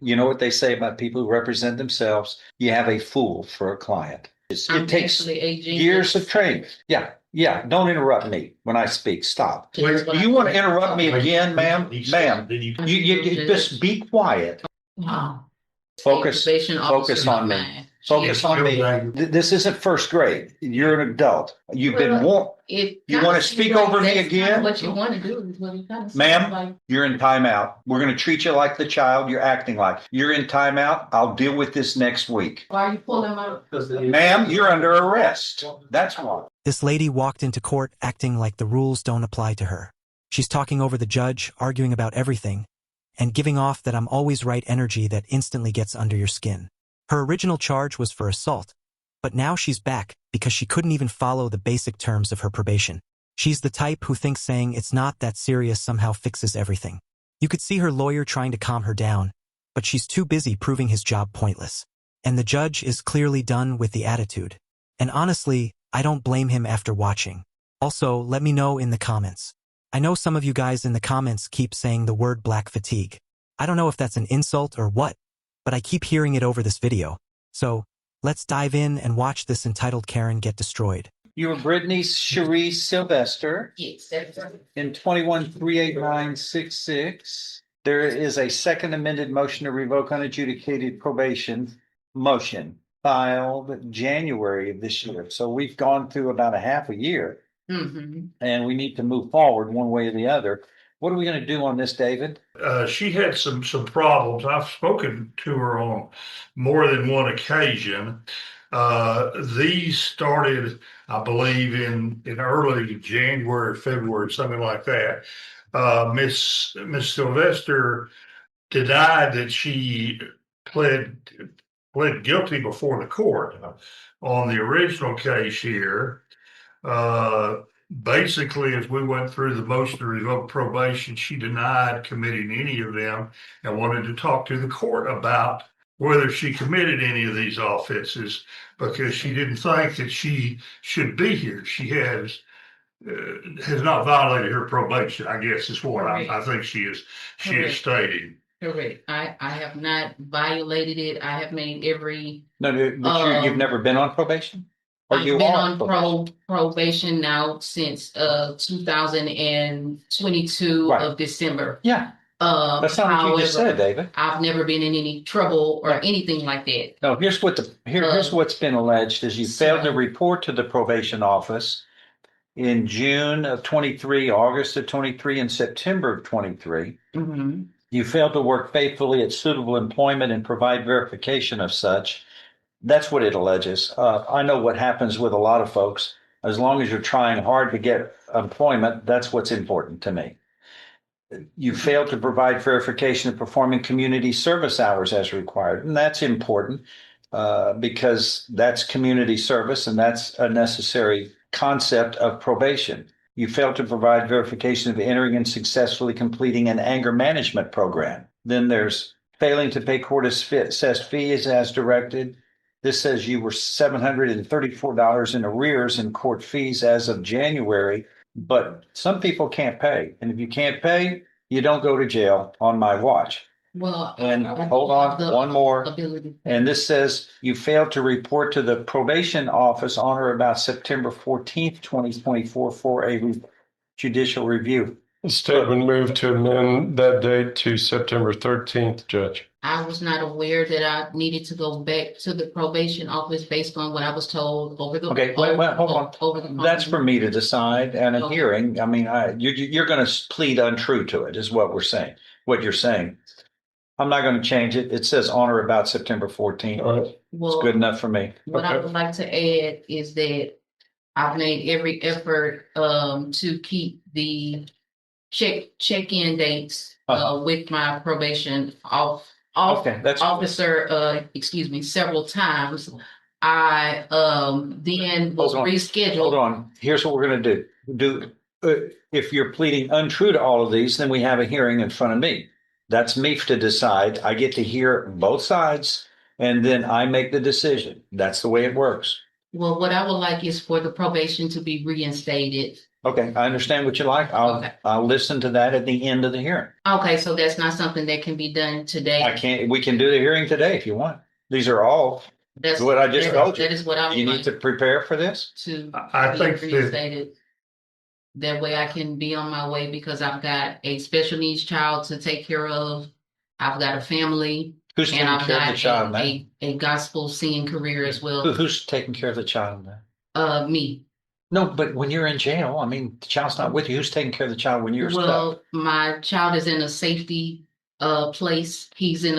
You know what they say about people who represent themselves? You have a fool for a client. I'm It takes actually a years genius. of training. Yeah, yeah. Don't interrupt me when I speak. Stop. That's Do what you I want to do. interrupt me again, ma'am? Ma'am, you just be quiet. Wow. A Focus, probation officer focus of on me. mine. Focus on me. This isn't first grade. You're an adult. You've been Well, warned. it You kind want of to seems speak like over me that's kind of again? what you want to do is what it kind of sounds Ma'am, like. you're in timeout. We're going to treat you like the child you're acting like. You're in timeout. I'll deal with this next week. Why are you pulling my? Ma'am, you're under arrest. That's why. This lady walked into court acting like the rules don't apply to her. She's talking over the judge, arguing about everything, and giving off that I'm always right energy that instantly gets under your skin. Her original charge was for assault, but now she's back because she couldn't even follow the basic terms of her probation. She's the type who thinks saying it's not that serious somehow fixes everything. You could see her lawyer trying to calm her down, but she's too busy proving his job pointless. And the judge is clearly done with the attitude. And honestly, I don't blame him after watching. Also, let me know in the comments. I know some of you guys in the comments keep saying the word black fatigue. I don't know if that's an insult or what, but I keep hearing it over this video. So, let's dive in and watch this entitled Karen get destroyed. You were Brittany Cherie Sylvester Yes, that's right. in 2138966. There is a second amended motion to revoke unadjudicated probation motion filed January of this year. So we've gone through about a half a year and we need to move forward one way or the other. What are we going to do on this, David? She had some problems. I've spoken to her on more than one occasion. These started, I believe, in early January, February, something like that. Miss Sylvester denied that she pled guilty before the court on the original case here. Basically, as we went through the motion to revoke probation, she denied committing any of them and wanted to talk to the court about whether she committed any of these offenses because she didn't think that she should be here. She has not violated her probation, I guess is what I think she is stating. Correct. I have not violated it. I have made every. No, but you've never been on probation? Or I've you been are on probation now since 2022 Right. of December. Yeah. That's not what you just said, David. I've never been in any trouble or anything like that. No, here's what's been alleged is you failed to report to the probation office in June of 23, August of 23, and September of 23. You failed to work faithfully at suitable employment and provide verification of such. That's what it alleges. I know what happens with a lot of folks. As long as you're trying hard to get employment, that's what's important to me. You failed to provide verification of performing community service hours as required. And that's important because that's community service and that's a necessary concept of probation. You failed to provide verification of entering and successfully completing an anger management program. Then there's failing to pay court assessed fees as directed. This says you were $734 in arrears in court fees as of January, but some people can't pay. And if you can't pay, you don't go to jail on my watch. Well, and hold on, one more. And this says you failed to report to the probation office on or about September 14th, 2024 for a judicial review. Statement moved to amend that date to September 13th, Judge. I was not aware that I needed to go back to the probation office based on what I was told over the. Okay, hold on. Over the That's for me to decide and a Okay. hearing. I mean, you're going to plead untrue to it is what we're saying, what you're saying. I'm not going to change it. It says on or about September 14th. All right. Well, it's good enough for me. What I would like to add is that I've made every effort to keep the check-in dates with my probation officer, excuse me, several times. I then was rescheduled. Hold on. Here's what we're going to do. If you're pleading untrue to all of these, then we have a hearing in front of me. That's me to decide. I get to hear both sides, and then I make the decision. That's the way it works. Well, what I would like is for the probation to be reinstated. Okay, I understand what you like. Okay. I'll listen to that at the end of the hearing. Okay, so that's not something that can be done today. We can do the hearing today if you want. These are all That's what I just told you. That is what I would You need like to prepare for this. to I be think that reinstated. That way I can be on my way because I've got a special needs child to take care of. I've got a family Who's and taking I've care of the got child now? a gospel singing career as well. Who's taking care of the child now? Me. No, but when you're in jail, I mean, the child's not with you. Who's taking care of the child when you're stuck? Well, my child is in a safety place. He's in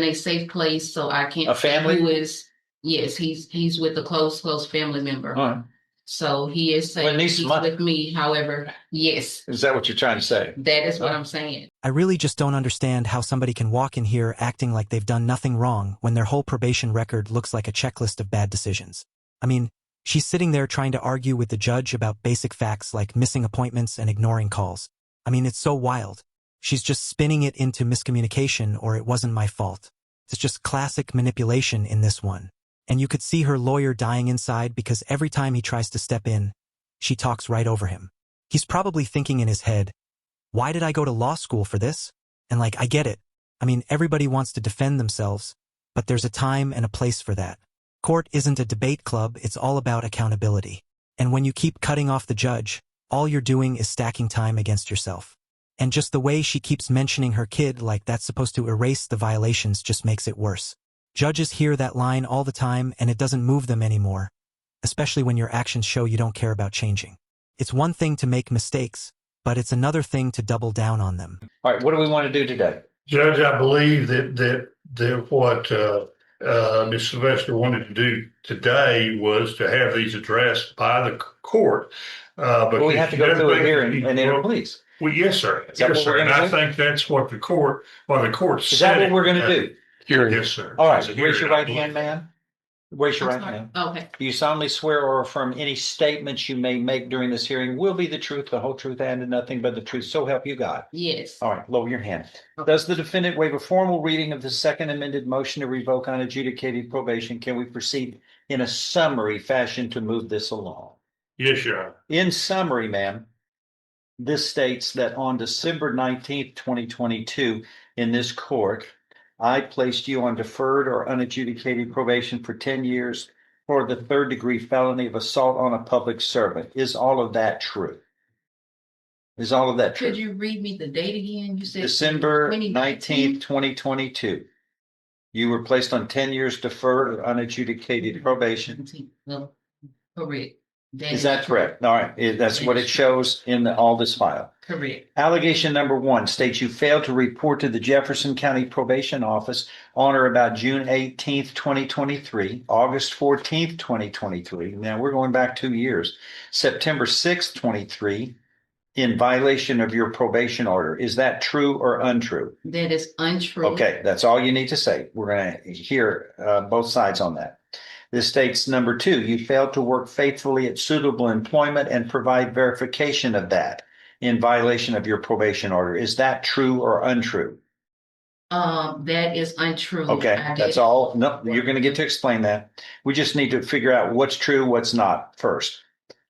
a safe place, so I can't A family? say who is. Yes, he's with a close family member. All right. So he is safe. He's with me. However, yes, Is that what you're trying to say? that is what I'm saying. I really just don't understand how somebody can walk in here acting like they've done nothing wrong when their whole probation record looks like a checklist of bad decisions. I mean, she's sitting there trying to argue with the judge about basic facts like missing appointments and ignoring calls. I mean, it's so wild. She's just spinning it into miscommunication or it wasn't my fault. It's just classic manipulation in this one. And you could see her lawyer dying inside because every time he tries to step in, she talks right over him. He's probably thinking in his head, why did I go to law school for this? And like, I get it. I mean, everybody wants to defend themselves, but there's a time and a place for that. Court isn't a debate club, it's all about accountability. And when you keep cutting off the judge, all you're doing is stacking time against yourself. And just the way she keeps mentioning her kid like that's supposed to erase the violations just makes it worse. Judges hear that line all the time and it doesn't move them anymore, especially when your actions show you don't care about changing. It's one thing to make mistakes, but it's another thing to double down on them. All right, what do we want to do today? Judge, I believe that what Ms. Sylvester wanted to do today was to have these addressed by the court. But we have to go through a hearing and enter pleas. Well, yes, sir. Is that Yes, what sir. we're And gonna I do? think that's what the court Is that what we're going to do? Hearing. Yes, sir. All right, It's a raise your hearing, I right believe. hand, man. Raise your I'm right sorry. hand. Okay. Do you solemnly swear or affirm any statements you may make during this hearing will be the truth, the whole truth, and nothing but the truth? So help you God. Yes. All right, lower your hand. Okay. Does the defendant waive a formal reading of the second amended motion to revoke unadjudicated probation? Can we proceed in a summary fashion to move this along? Yes, Your Honor. In summary, ma'am, this states that on December 19th, 2022, in this court, I placed you on deferred or unadjudicated probation for 10 years for the third degree felony of assault on a public servant. Is all of that true? Is all of that true? Could you read me the date again? You said December 2019? 19th, 2022. You were placed on 10 years deferred or unadjudicated probation. No, correct. Is that correct? All right. That's what it shows in all this file. Correct. Allegation number 1 states you failed to report to the Jefferson County Probation Office on or about June 18th, 2023, August 14th, 2023. Now we're going back 2 years. September 6th, 23, in violation of your probation order. Is that true or untrue? That is untrue. Okay, that's all you need to say. We're going to hear both sides on that. This states number 2, you failed to work faithfully at suitable employment and provide verification of that in violation of your probation order. Is that true or untrue? That is untrue. Okay, that's all. No, you're going to get to explain that. We just need to figure out what's true, what's not first.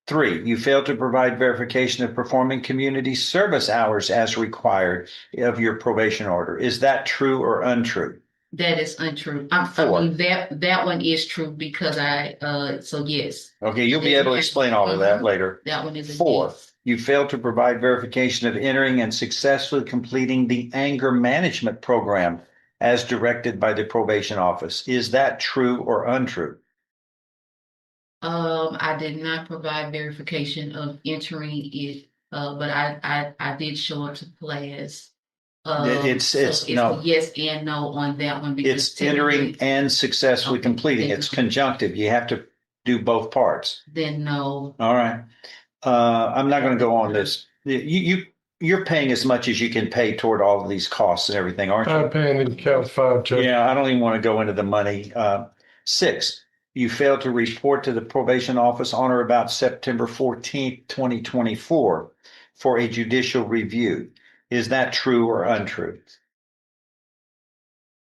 3, you failed to provide verification of performing community service hours as required of your probation order. Is that true or untrue? That is untrue. 4. That one is true because so yes. Okay, you'll be able to explain all of that later. That one is 4, yes. you failed to provide verification of entering and successfully completing the anger management program as directed by the probation office. Is that true or untrue? I did not provide verification of entering it, but I did show up to class. It's no. Yes and no on that one because it's entering and successfully completing. It's conjunctive. You have to do both parts. Then no. All right. I'm not going to go on this. You're paying as much as you can pay toward all of these costs and everything, aren't you? I'm paying in count 5, Judge. Yeah, I don't even want to go into the money. 6, you failed to report to the probation office on or about September 14th, 2024 for a judicial review. Is that true or untrue?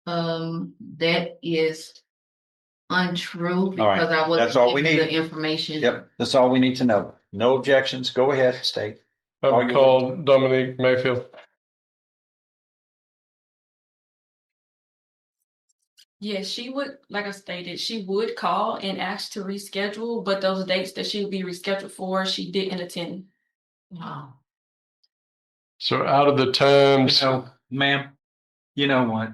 That is untrue All right. because I wasn't That's all we given need. the information. Yep, that's all we need to know. No objections. Go ahead, state. I would call Dominique Mayfield. Yes, she would, like I stated, she would call and ask to reschedule, but those dates that she would be rescheduled for, she didn't attend. Wow. So out of the times, Ma'am, you know what?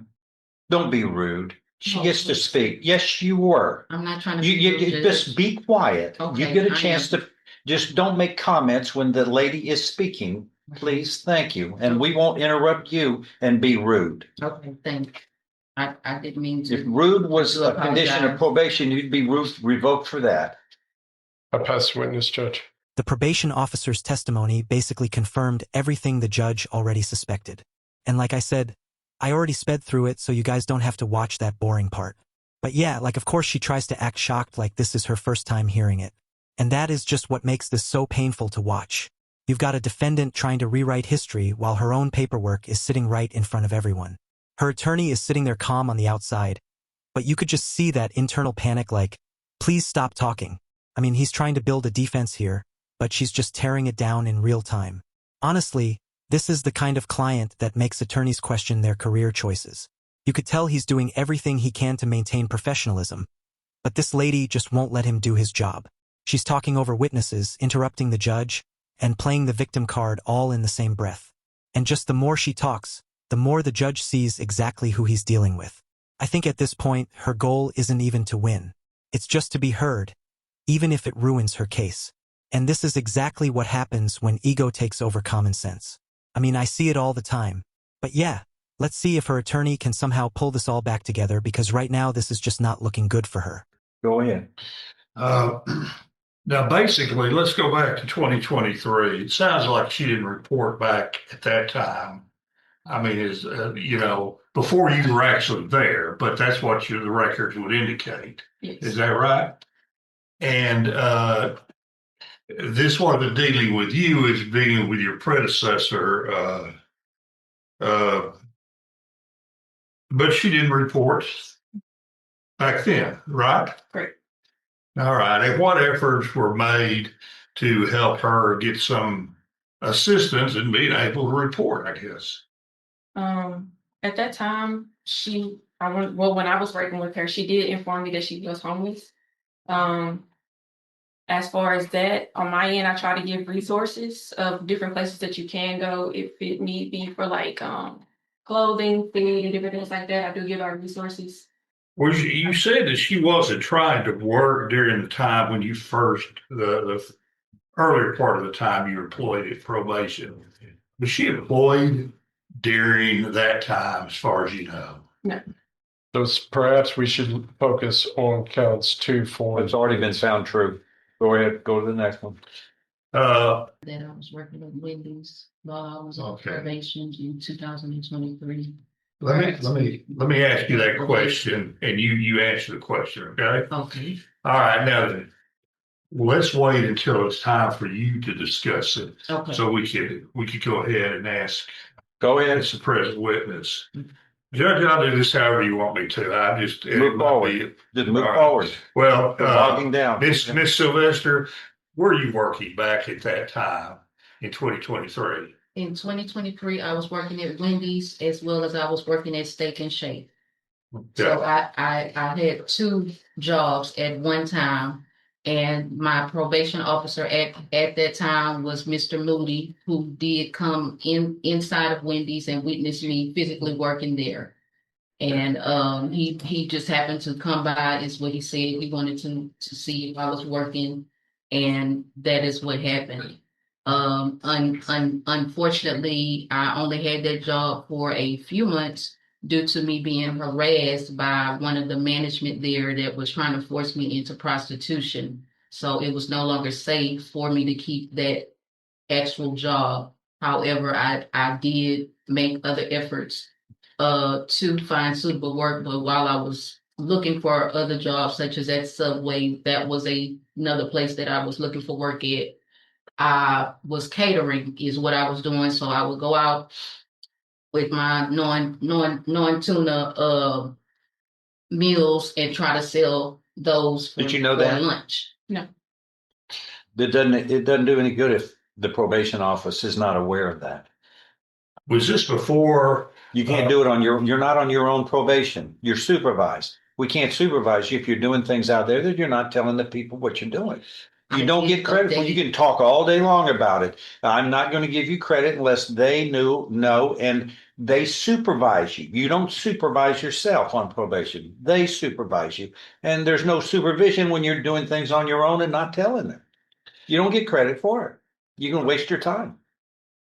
Don't be rude. She No, gets to please. speak. Yes, you were. I'm not trying to You, be you, rude, you Judge. just be quiet. You Okay, get a I chance am. to just don't make comments when the lady is speaking. Please, thank you. And we won't interrupt you and be rude. Okay, thank you. I didn't mean If to. rude was I do a condition of apologize. probation, you'd be revoked for that. I pass the witness, Judge. The probation officer's testimony basically confirmed everything the judge already suspected. And like I said, I already sped through it so you guys don't have to watch that boring part. But yeah, like of course she tries to act shocked like this is her first time hearing it. And that is just what makes this so painful to watch. You've got a defendant trying to rewrite history while her own paperwork is sitting right in front of everyone. Her attorney is sitting there calm on the outside, but you could just see that internal panic like, please stop talking. I mean, he's trying to build a defense here, but she's just tearing it down in real time. Honestly, this is the kind of client that makes attorneys question their career choices. You could tell he's doing everything he can to maintain professionalism, but this lady just won't let him do his job. She's talking over witnesses, interrupting the judge, and playing the victim card all in the same breath. And just the more she talks, the more the judge sees exactly who he's dealing with. I think at this point, her goal isn't even to win. It's just to be heard, even if it ruins her case. And this is exactly what happens when ego takes over common sense. I mean, I see it all the time. But yeah, let's see if her attorney can somehow pull this all back together because right now this is just not looking good for her. Go ahead. Now, basically, let's go back to 2023. It sounds like she didn't report back at that time. I mean, before you were actually there, but that's what the records would indicate. Yes. Is that right? And this wasn't dealing with you, it's dealing with your predecessor. But she didn't report back then, right? Great. All right. And what efforts were made to help her get some assistance in being able to report, I guess? At that time, when I was working with her, she did inform me that she was homeless. As far as that, on my end, I try to give resources of different places that you can go if it need be for like clothing, food, and different things like that. I do give out resources. Well, you said that she wasn't trying to work during the time when you the earlier part of the time you were employed at probation. Was she employed during that time, as far as you know? No. So perhaps we should focus on counts 2, 4. It's already been found true. Go ahead, go to the next one. That I was working at Wendy's while I was on Okay. probation in 2023. Let me ask you that question, and you answer the question, okay? Okay. All right, now then, let's wait until it's time for you to discuss it, Okay. so we could go ahead and ask Go ahead. as the present witness. Judge, I'll do this however you want me to. I just Move forward. Just move All right. forward. Well, We're bogging down. Miss Sylvester, were you working back at that time in 2023? In 2023, I was working at Wendy's as well as I was working at Steak and Shake. So I had two jobs at one time, and my probation officer at that time was Mr. Moody, who did come inside of Wendy's and witness me physically working there. And he just happened to come by, is what he said. He wanted to see if I was working, and that is what happened. Unfortunately, I only had that job for a few months due to me being harassed by one of the management there that was trying to force me into prostitution. So it was no longer safe for me to keep that actual job. However, I did make other efforts to find suitable work, but while I was looking for other jobs such as at Subway, that was another place that I was looking for work at. I was catering is what I was doing. So I would go out with my non-tuna meals and try to sell those for, Did you know for that? lunch. No. It doesn't do any good if the probation office is not aware of that. Was this before? You can't do it you're not on your own probation. You're supervised. We can't supervise you if you're doing things out there that you're not telling the people what you're doing. You don't get credit for. You can talk all day long about it. I'm not going to give you credit unless they know, and they supervise you. You don't supervise yourself on probation. They supervise you. And there's no supervision when you're doing things on your own and not telling them. You don't get credit for it. You can waste your time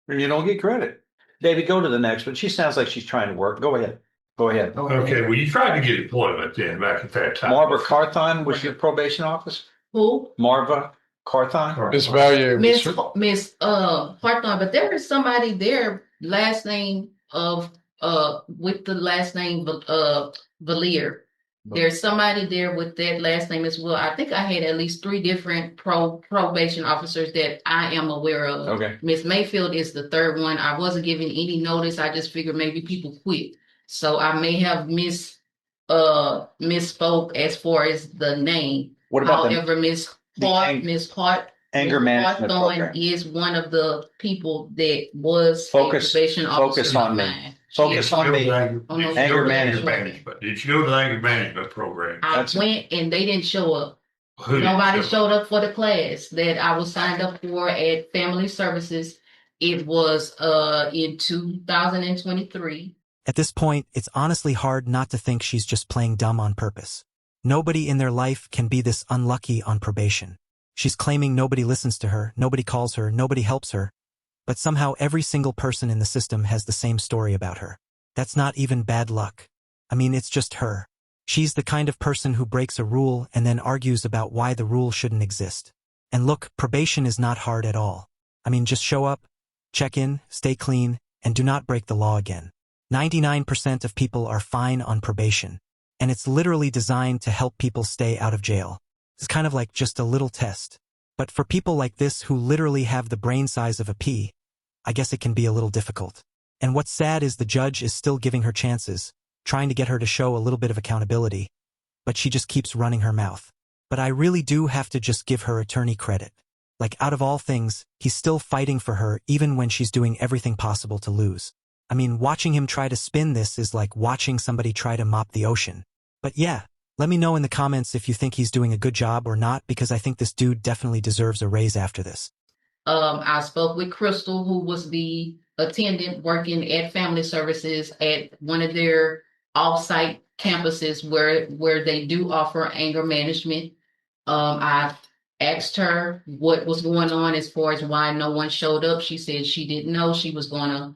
and you don't get credit. David, go to the next one. She sounds like she's trying to work. Go ahead. Go ahead. Okay, well, you tried to get employment then back at that time. Marva Carthon was your probation officer? Who? Marva Carthon? Miss Value. Miss Hartman, but there is somebody there, last name of with the last name Valier. There's somebody there with that last name as well. I think I had at least 3 different probation officers that I am aware of. Okay. Miss Mayfield is the third one. I wasn't giving any notice. I just figured maybe people quit. So I may have misspoke as far as the name. What about However, Miss Hart anger management Hawthorne program? is one of the people that was Focus probation officer on me. mine. Focus on me. Anger management. Did you go to the anger management program? I went and they didn't show up. Who didn't Nobody show showed up for the class that I was signed up for at Family Services. It was in 2023. At this point, it's honestly hard not to think she's just playing dumb on purpose. Nobody in their life can be this unlucky on probation. She's claiming nobody listens to her, nobody calls her, nobody helps her. But somehow every single person in the system has the same story about her. That's not even bad luck. I mean, it's just her. She's the kind of person who breaks a rule and then argues about why the rule shouldn't exist. And look, probation is not hard at all. I mean, just show up, check in, stay clean, and do not break the law again. 99% of people are fine on probation, and it's literally designed to help people stay out of jail. It's kind of like just a little test. But for people like this who literally have the brain size of a pea, I guess it can be a little difficult. And what's sad is the judge is still giving her chances, trying to get her to show a little bit of accountability, but she just keeps running her mouth. But I really do have to just give her attorney credit. Like, out of all things, he's still fighting for her even when she's doing everything possible to lose. I mean, watching him try to spin this is like watching somebody try to mop the ocean. But yeah, let me know in the comments if you think he's doing a good job or not, because I think this dude definitely deserves a raise after this. I spoke with Crystal, who was the attendant working at Family Services at one of their off-site campuses where they do offer anger management. I asked her what was going on as far as why no one showed up. She said she didn't know. She was going to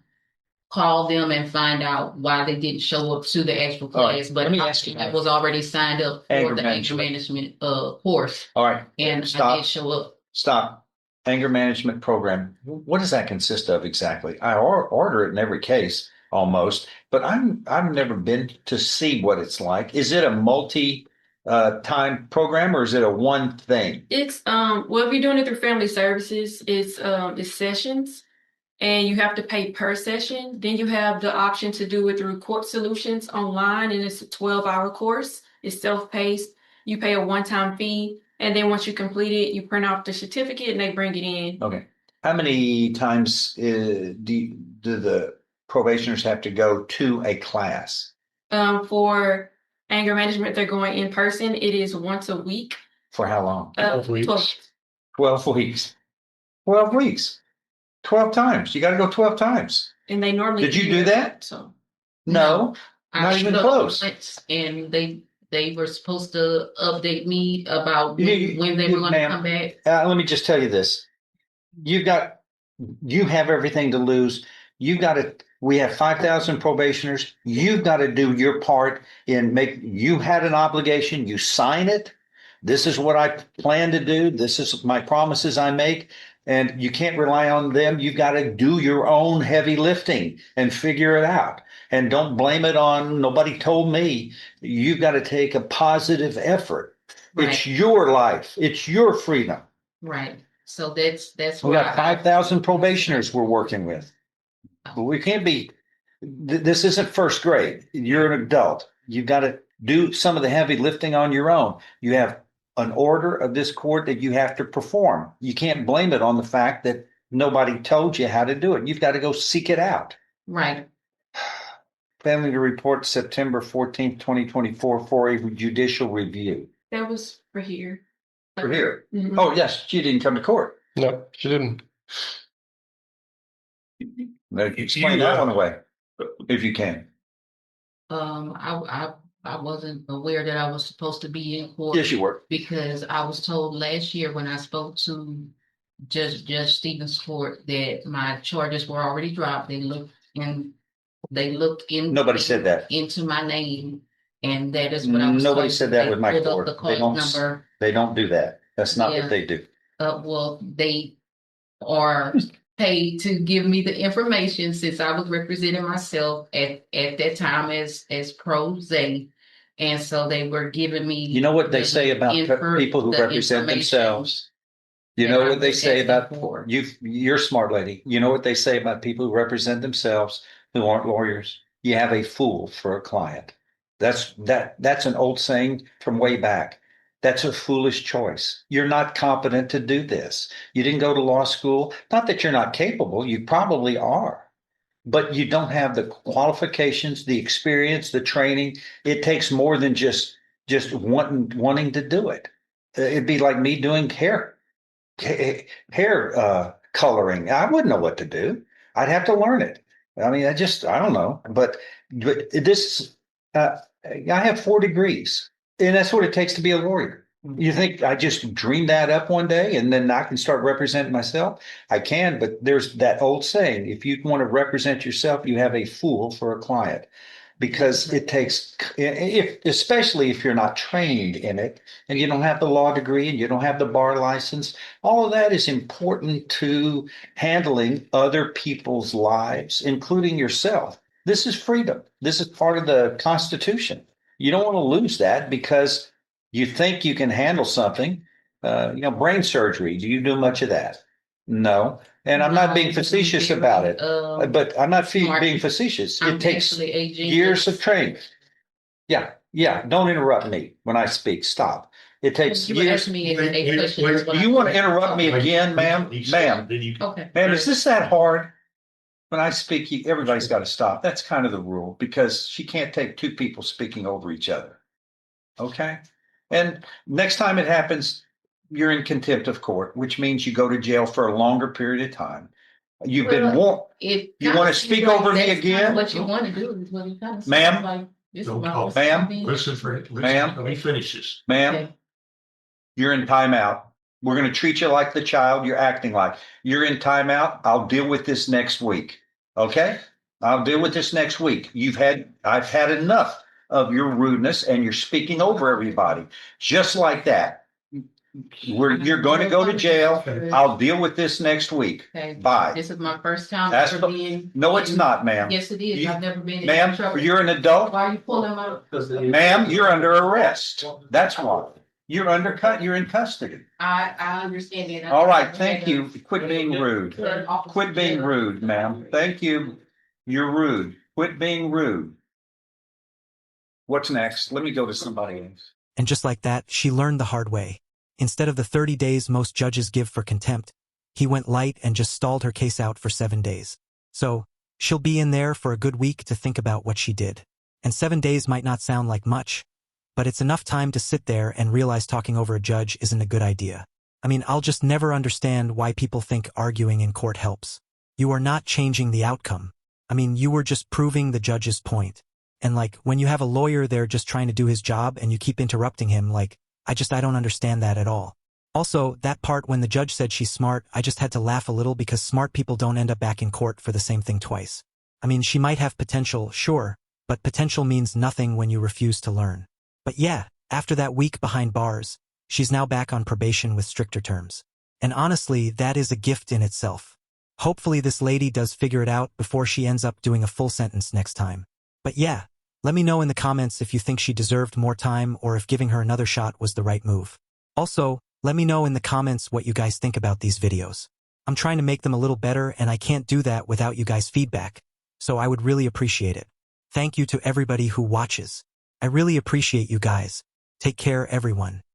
call them and find out why they didn't show up to the actual class. But I was already signed up for the anger management course. All right. And Stop. I did show up. Stop. Anger management program. What does that consist of exactly? I order it in every case almost, but I've never been to see what it's like. Is it a multi-time program or is it a one thing? It's well, if you're doing it through Family Services, it's sessions, and you have to pay per session. Then you have the option to do it through Court Solutions online, and it's a 12-hour course. It's self-paced. You pay a one-time fee, and then once you complete it, you print off the certificate and they bring it in. Okay. How many times do the probationers have to go to a class? For anger management, they're going in person. It is once a week. For how long? 12 weeks. 12 weeks. 12 weeks. 12 times. You got to go 12 times. And they normally Did you do that? So No, not even close. And they were supposed to update me about when they were going to come back. Let me just tell you this. You have everything to lose. We have 5,000 probationers. You've got to do your part you had an obligation, you sign it. This is what I plan to do. This is my promises I make. And you can't rely on them. You've got to do your own heavy lifting and figure it out. And don't blame it on nobody told me. You've got to take a positive effort. Right. It's your life. It's your freedom. Right. So that's we got 5,000 probationers we're working with. But we can't be. This isn't first grade. You're an adult. You've got to do some of the heavy lifting on your own. You have an order of this court that you have to perform. You can't blame it on the fact that nobody told you how to do it. You've got to go seek it out. Right. Family to report September 14th, 2024 for a judicial review. That was for here. For here. Mhm. Oh, yes, she didn't come to court. No, she didn't. Now, explain that one away, if you can. I wasn't aware that I was supposed to be in court. Yes, you were. Because I was told last year when I spoke to Judge Stevens Court that my charges were already dropped. They looked in. Nobody said that. Into my name, and that is what I was Nobody told. said that They with my pulled up court. the They cause don't. number. They don't do that. That's not Yeah. what they do. Well, they are paid to give me the information since I was representing myself at that time as pro se. And so they were giving me. You know what they say about people who represent themselves? You know what they say about you? You're a smart lady. You know what they say about people who represent themselves who aren't lawyers? You have a fool for a client. That's an old saying from way back. That's a foolish choice. You're not competent to do this. You didn't go to law school. Not that you're not capable. You probably are. But you don't have the qualifications, the experience, the training. It takes more than just wanting to do it. It'd be like me doing hair coloring. I wouldn't know what to do. I'd have to learn it. I mean, I don't know. But this, I have 4 degrees, and that's what it takes to be a lawyer. You think I just dreamed that up one day and then I can start representing myself? I can, but there's that old saying, if you want to represent yourself, you have a fool for a client. Because it takes, especially if you're not trained in it and you don't have the law degree and you don't have the bar license, all of that is important to handling other people's lives, including yourself. This is freedom. This is part of the Constitution. You don't want to lose that because you think you can handle something. Brain surgery. Do you do much of that? No. And I'm not being facetious about it, but I'm not being facetious. It takes years of training. Yeah. Don't interrupt me when I speak. Stop. It takes years. Do you want to interrupt me again, ma'am? Ma'am. Okay. Ma'am, is this that hard? When I speak, everybody's got to stop. That's kind of the rule because she can't take 2 people speaking over each other. Okay? And next time it happens, you're in contempt of court, which means you go to jail for a longer period of time. You've been warned. You want to speak over me again? What you want to do is what you kind of Ma'am? like. Don't talk. Ma'am? Listen for it. Ma'am? Let me finish this. Ma'am, Okay. you're in timeout. We're going to treat you like the child you're acting like. You're in timeout. I'll deal with this next week. Okay? I'll deal with this next week. I've had enough of your rudeness and you're speaking over everybody. Just like that. You're going to go to jail. I'll deal with this next week. Okay. Bye. This is my first time That's ever being. No, it's not, ma'am. Yes, it is. I've never been in Ma'am, trouble. you're an adult. Why are you pulling my? Ma'am, you're under arrest. That's why. You're in custody. I understand that. All right, thank you. Quit being rude. Quit being rude, ma'am. Thank you. You're rude. Quit being rude. What's next? Let me go to somebody else. And just like that, she learned the hard way. Instead of the 30 days most judges give for contempt, he went light and just stalled her case out for 7 days. So, she'll be in there for a good week to think about what she did. And 7 days might not sound like much, but it's enough time to sit there and realize talking over a judge isn't a good idea. I mean, I'll just never understand why people think arguing in court helps. You are not changing the outcome. I mean, you were just proving the judge's point. And when you have a lawyer there just trying to do his job and you keep interrupting him, I don't understand that at all. Also, that part when the judge said she's smart, I just had to laugh a little because smart people don't end up back in court for the same thing twice. I mean, she might have potential, sure, but potential means nothing when you refuse to learn. But yeah, after that week behind bars, she's now back on probation with stricter terms. And honestly, that is a gift in itself. Hopefully this lady does figure it out before she ends up doing a full sentence next time. But yeah, let me know in the comments if you think she deserved more time or if giving her another shot was the right move. Also, let me know in the comments what you guys think about these videos. I'm trying to make them a little better and I can't do that without you guys' feedback, so I would really appreciate it. Thank you to everybody who watches. I really appreciate you guys. Take care, everyone.